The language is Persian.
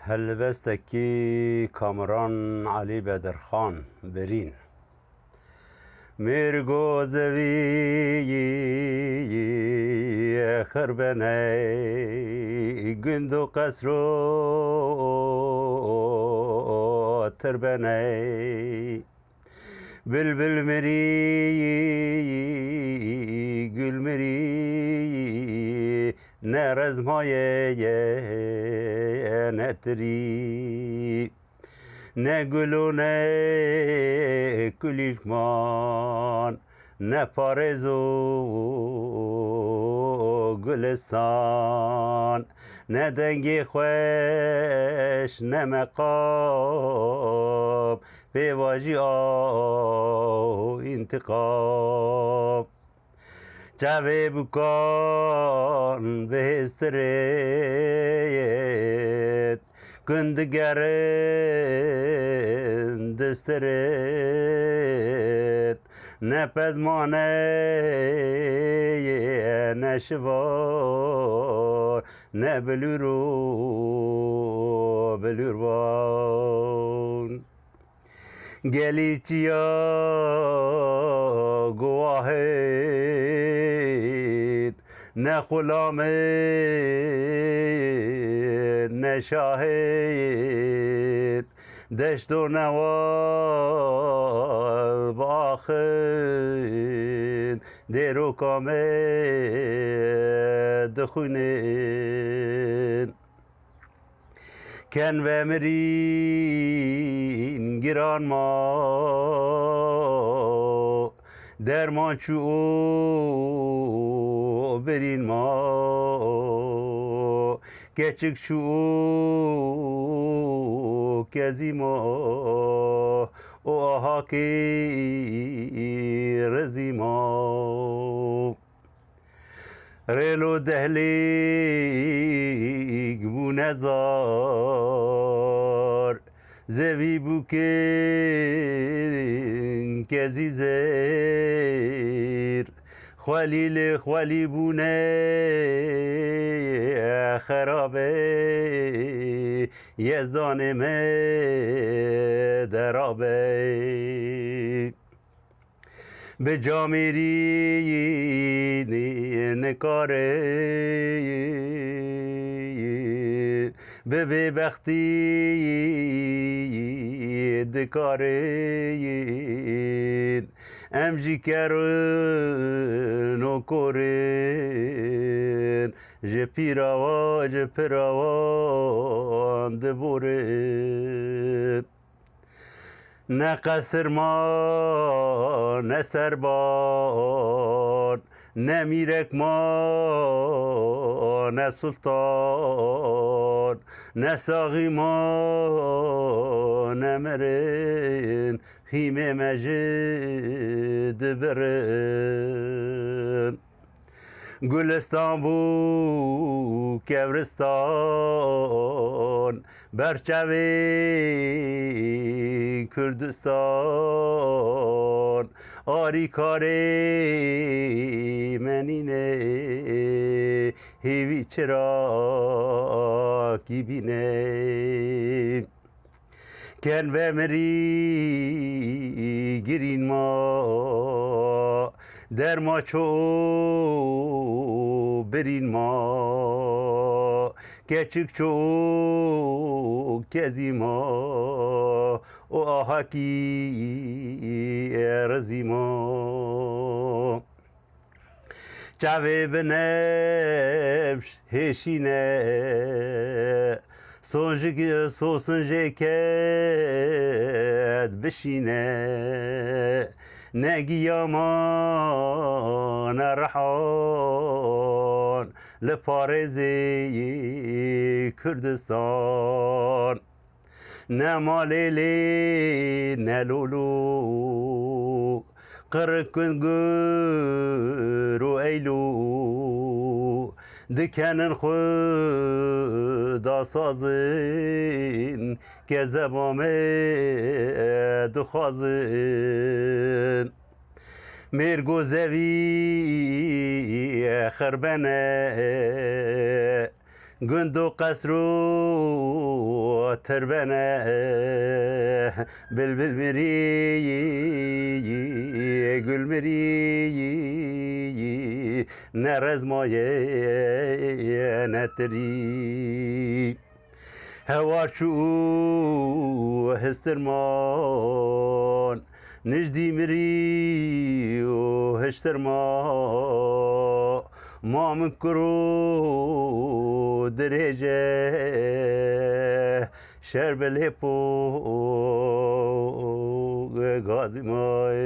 هەلبەستێکی کامران علی بەدرخان برین مێرگۆ زەوی خربەنەی گوند و قەسرۆ تربەنەی بلبل مری گل مری نەرەزمایە نەتری نه گل و نه کلیشمان نه پارێز و گلستان نه دەنگی خوێش نه مەقام پێواژی ئاو ئینتقام چاوێ بکۆن بەهێزترێت گوندگەرن دەسترێت نە پەزمانەیە نە شڤار نە بلور و بلوروان گەلی چیا گواهێت نه غولامێت نه شاهێت دەشت و نەوار باخن دێر و کامێت دەخوێنێن کەن بە مرین گرانما دەرمان چوو برین ما کەچک چوو کەزی ما و ئاهاکی ڕزی ما ڕێل و دەهلێک بوو نەزار زەوی بووکن کەزی زێر خوالی لێ خوالی بوونە خەرابێ یەزدانێ مە دەرابێ به جامیری نکاره به ببختی دکاره امجی کرن و کورن جه پیراوا جه پراوان دبورن نه قصر ما نه سربان نه میرک ما نه سلطان نه ساقی ما نه مرن خیمه مجد برن گلستان بو کبرستان برچوی کردستان آری کاری منینه هیوی چرا کی بینه کن و مری گرین ما در ما چو برین ما کچک چو کزی ما و آهاکی رزی ما چاوه بنفش هشینه سوسنجه کد بشینه نگیامان رحان لپارزی کردستان نه مالیلی نه لولو قرق کن گر و ایلو دکنن خدا سازن که زبامه دخوازن مرگو زوی خربنه گند و قصر و تربنه بلبل مری گل مری نرز مایه نتری هوا شو هسترمان نجدي مري وهشترما ما من كرو درجة شرب الهيبو غازي ماي